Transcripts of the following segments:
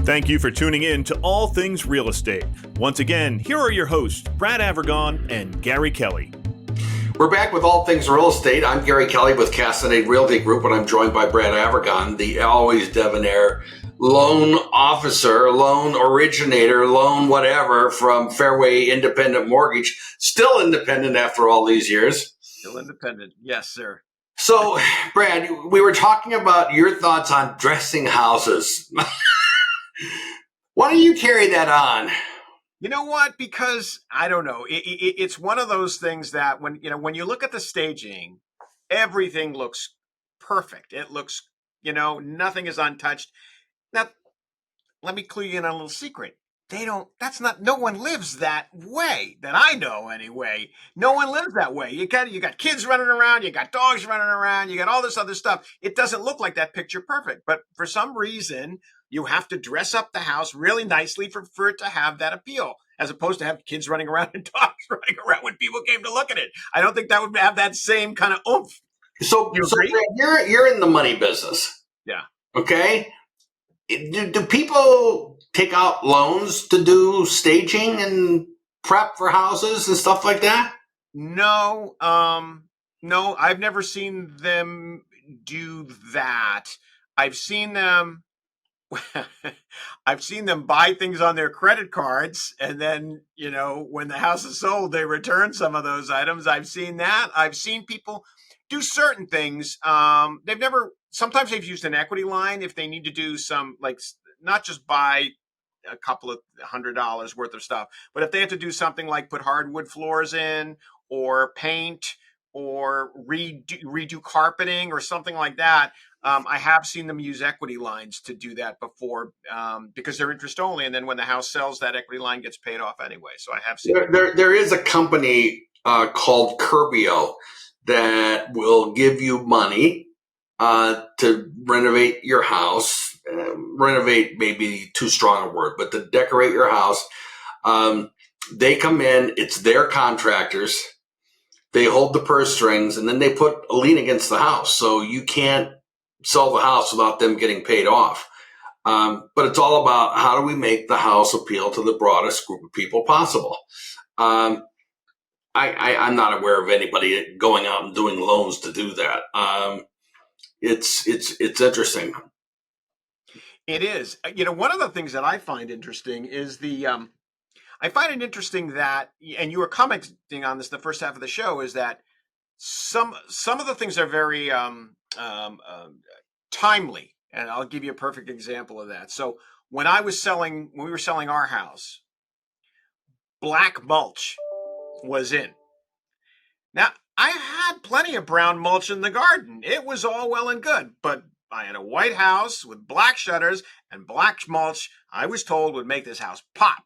Thank you for tuning in to All Things Real Estate. Once again, here are your hosts, Brad Avergon and Gary Kelly. We're back with All Things Real Estate. I'm Gary Kelly with Castaneda Realty Group, and I'm joined by Brad Avergon, the always debonair loan officer, loan originator, loan whatever from Fairway Independent Mortgage. Still independent after all these years. Still independent. Yes, sir. So, Brad, we were talking about your thoughts on dressing houses. Why don't you carry that on? You know what? Because I don't know. It's one of those things that when you look at the staging, everything looks perfect. It looks, nothing is untouched. Now, let me clue you in on a little secret. No one lives that way that I know anyway. No one lives that way. You got kids running around, you got dogs running around, you got all this other stuff. It doesn't look like that picture perfect, but for some reason, you have to dress up the house really nicely for it to have that appeal, as opposed to have kids running around and dogs running around when people came to look at it. I don't think that would have that same kind of oomph. So you're in the money business. Yeah. Okay. Do people take out loans to do staging and prep for houses and stuff like that? No, no, I've never seen them do that. I've seen them buy things on their credit cards, and then, when the house is sold, they return some of those items. I've seen that. I've seen people do certain things. Sometimes they've used an equity line if they need to do some, like, not just buy a couple of $100 worth of stuff, but if they have to do something like put hardwood floors in or paint or redo carpeting or something like that, I have seen them use equity lines to do that before, because they're interest only, and then when the house sells, that equity line gets paid off anyway. So I have seen there is a company called Curbio that will give you money to renovate your house. Renovate may be too strong a word, but to decorate your house. They come in, it's their contractors. They hold the purse strings, and then they put a lien against the house. So you can't sell the house without them getting paid off. But it's all about how do we make the house appeal to the broadest group of people possible. I'm not aware of anybody going out and doing loans to do that. It's interesting. It is. One of the things that I find interesting is I find it interesting that, and you were commenting on this the first half of the show, is that some of the things are very timely, and I'll give you a perfect example of that. So when we were selling our house, black mulch was in. Now, I had plenty of brown mulch in the garden. It was all well and good, but I had a white house with black shutters, and black mulch, I was told, would make this house pop.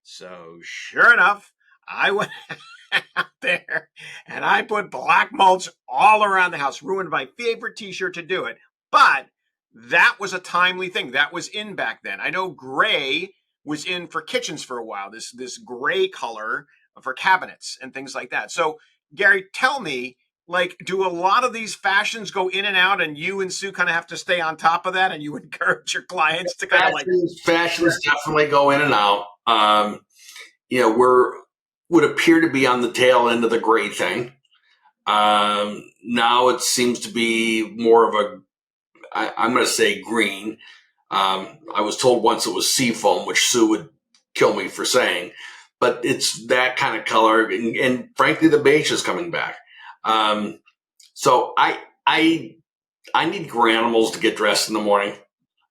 So sure enough, I went out there and I put black mulch all around the house. Ruined my favorite t-shirt to do it. But that was a timely thing. That was in back then. I know gray was in for kitchens for a while, this gray color for cabinets and things like that. So Gary, tell me, do a lot of these fashions go in and out, and you and Sue kind of have to stay on top of that, and you encourage your clients to kind of fashions definitely go in and out. Would appear to be on the tail end of the gray thing. Now it seems to be more of I'm going to say green. I was told once it was seafoam, which Sue would kill me for saying, but it's that kind of color. And frankly, the beige is coming back. So I need granimals to get dressed in the morning.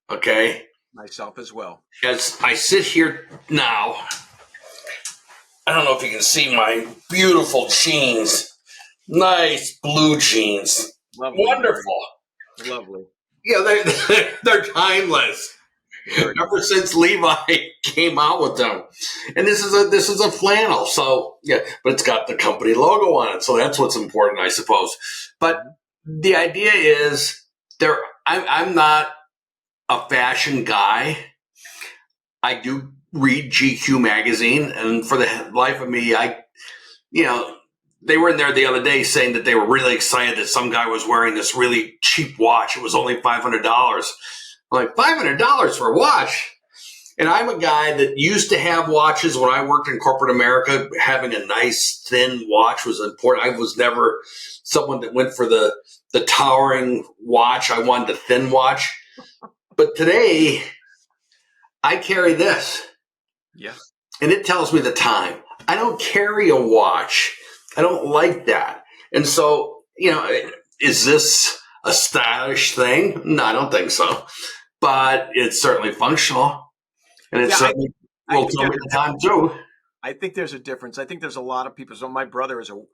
Okay. Myself as well. As I sit here now, I don't know if you can see my beautiful jeans. Nice blue jeans. Lovely. Wonderful. Lovely. Yeah, they're timeless. Ever since Levi came out with them. And this is a flannel. So yeah, but it's got the company logo on it. So that's what's important, I suppose. But the idea is I'm not a fashion guy. I do read GQ magazine, and for the life of me, they were in there the other day saying that they were really excited that some guy was wearing this really cheap watch. It was only $500. I'm like, $500 for a watch? And I'm a guy that used to have watches when I worked in corporate America. Having a nice thin watch was important. I was never someone that went for the towering watch. I wanted a thin watch. But today I carry this. Yeah. And it tells me the time. I don't carry a watch. I don't like that. And so, is this a stylish thing? No, I don't think so. But it's certainly functional. And it certainly will tell me the time too. I think there's a difference. I think there's a lot of people. So my brother is an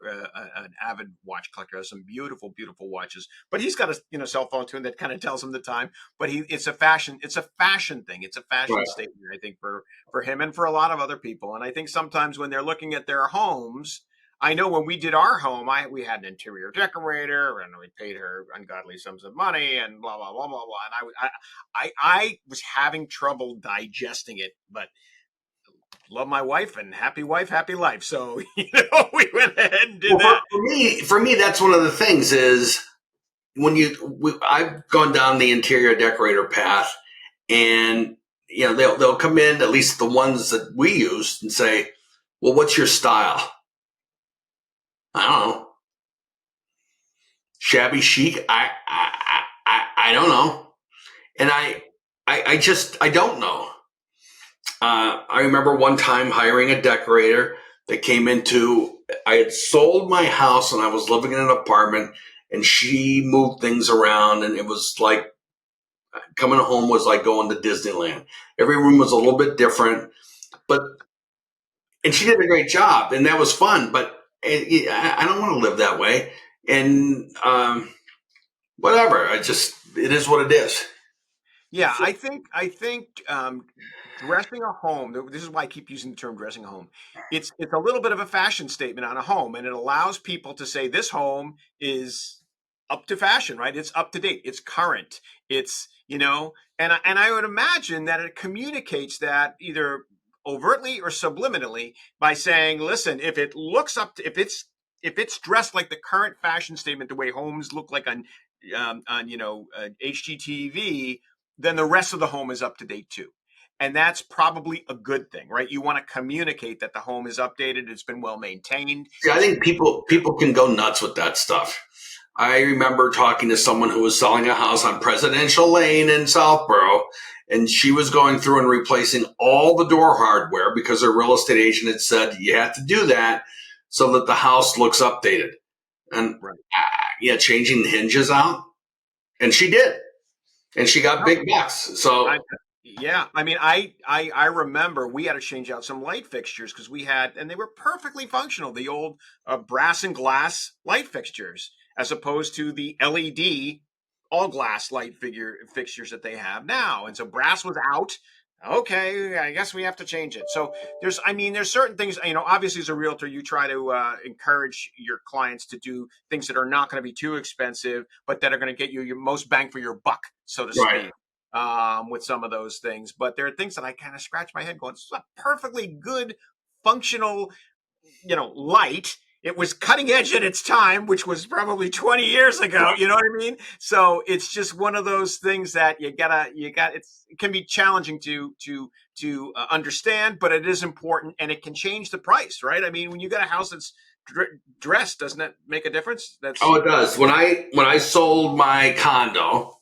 avid watch collector. Has some beautiful, beautiful watches. But he's got a cell phone too that kind of tells him the time. But it's a fashion thing. It's a fashion statement. I think for him and for a lot of other people. And I think sometimes when they're looking at their homes, I know when we did our home, we had an interior decorator, and we paid her ungodly sums of money, and blah blah blah blah blah. And I was having trouble digesting it, but love my wife, and happy wife, happy life. So we went ahead and did that. For me, that's one of the things is when I've gone down the interior decorator path, and they'll come in, at least the ones that we use, and say, "Well, what's your style?" I don't know. Shabby chic? I don't know. And I don't know. I remember one time hiring a decorator that came I had sold my house and I was living in an apartment, and she moved things around, and it was like coming home was like going to Disneyland. Every room was a little bit different, and she did a great job, and that was fun, but I don't want to live that way. And whatever. It is what it is. Yeah, I think dressing a home. This is why I keep using the term dressing a home. It's a little bit of a fashion statement on a home, and it allows people to say this home is up to fashion, right? It's up to date. It's current. It's and I would imagine that it communicates that either overtly or subliminally by saying, listen, if if it's dressed like the current fashion statement, the way homes look like on HGTV, then the rest of the home is up to date too. And that's probably a good thing, right? You want to communicate that the home is updated, it's been well maintained. Yeah, I think people can go nuts with that stuff. I remember talking to someone who was selling a house on Presidential Lane in Southborough, and she was going through and replacing all the door hardware because her real estate agent had said you have to do that so that the house looks updated. And changing the hinges out. And she did. And she got big bucks. So I remember we had to change out some light fixtures because and they were perfectly functional, the old brass and glass light fixtures, as opposed to the LED all glass light fixtures that they have now. And so brass was out. Okay, I guess we have to change it. So there's certain things, obviously as a realtor, you try to encourage your clients to do things that are not going to be too expensive, but that are going to get you your most bang for your buck, so to speak, with some of those things. But there are things that I kind of scratch my head going, it's a perfectly good, functional, light. It was cutting edge at its time, which was probably 20 years ago. You know what I mean? So it's just one of those things that it can be challenging to understand, but it is important, and it can change the price, right? I mean, when you got a house that's dressed, doesn't that make a difference? It does. When I sold my condo,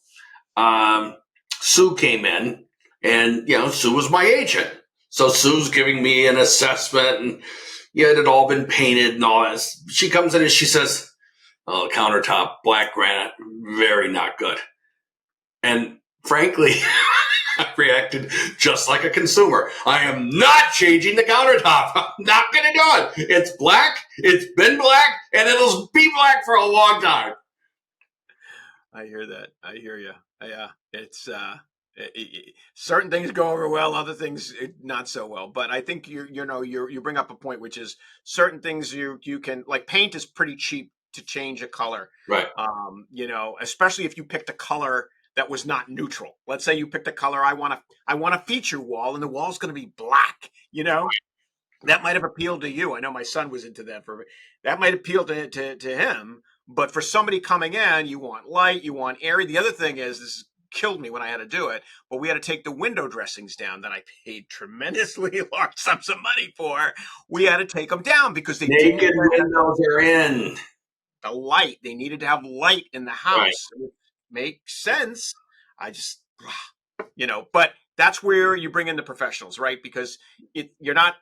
Sue came in, and Sue was my agent. So Sue's giving me an assessment, and it had all been painted and all that. She comes in and she says, "Oh, countertop, black granite, very not good." And frankly, I reacted just like a consumer. I am not changing the countertop. I'm not going to do it. It's black. It's been black, and it'll be black for a long time. I hear that. I hear you. Yeah, it's certain things go over well, other things not so well. But I think you bring up a point, which is certain things you can, like paint is pretty cheap to change a color, right? Especially if you picked a color that was not neutral. Let's say you picked a color. I want a feature wall, and the wall's going to be black. That might have appealed to you. I know my son was into that that might appeal to him. But for somebody coming in, you want light, you want airy. The other thing is, this is killed me when I had to do it. But we had to take the window dressings down that I paid tremendously large sums of money for. We had to take them down because they didn't Naked windows are in. the light. They needed to have light in the house. Right. It makes sense. I just, but that's where you bring in the professionals, right? Because you're not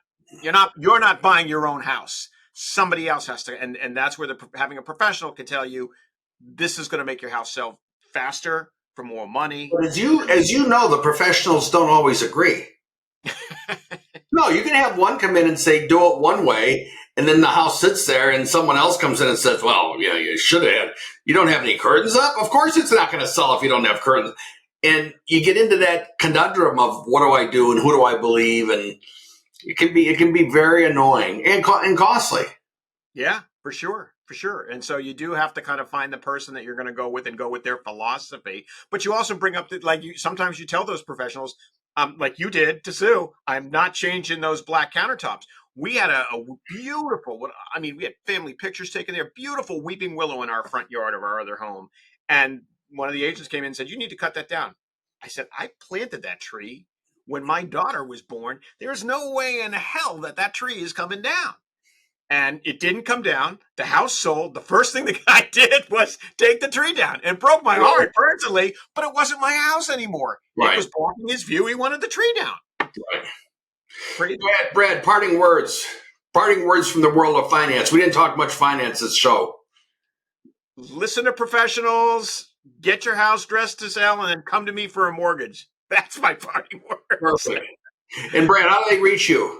buying your own house. Somebody else has to, and that's where having a professional can tell you this is going to make your house sell faster for more money. But as you know, the professionals don't always agree. No, you can have one come in and say, do it one way, and then the house sits there and someone else comes in and says, well, yeah, you should have. You don't have any curtains up? Of course it's not going to sell if you don't have curtains. And you get into that conundrum of what do I do and who do I believe? And it can be very annoying and costly. Yeah, for sure. And so you do have to kind of find the person that you're going to go with and go with their philosophy. But you also bring up that, sometimes you tell those professionals, like you did to Sue, I'm not changing those black countertops. We had a beautiful, we had family pictures taken there, beautiful weeping willow in our front yard of our other home. And one of the agents came in and said, you need to cut that down. I said, I planted that tree when my daughter was born. There's no way in hell that tree is coming down. And it didn't come down. The house sold. The first thing the guy did was take the tree down. And broke my heart personally, but it wasn't my house anymore. Right. It was blocking his view. He wanted the tree down. Right. Brad, parting words. Parting words from the world of finance. We didn't talk much finance this show. Listen to professionals. Get your house dressed to sell, and then come to me for a mortgage. That's my parting words. Perfect. And Brad, how do they reach you?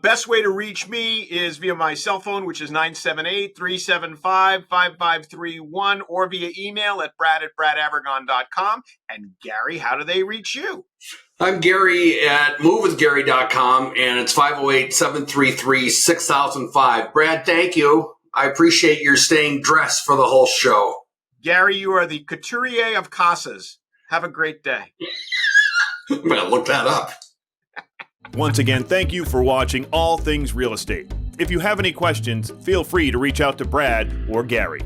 Best way to reach me is via my cell phone, which is 978-375-5531, or via email at brad@bradavergon.com. And Gary, how do they reach you? I'm Gary at movewithgary.com, and it's 508-733-6005. Brad, thank you. I appreciate your staying dressed for the whole show. Gary, you are the couturier of casas. Have a great day. I'm going to look that up. Once again, thank you for watching All Things Real Estate. If you have any questions, feel free to reach out to Brad or Gary.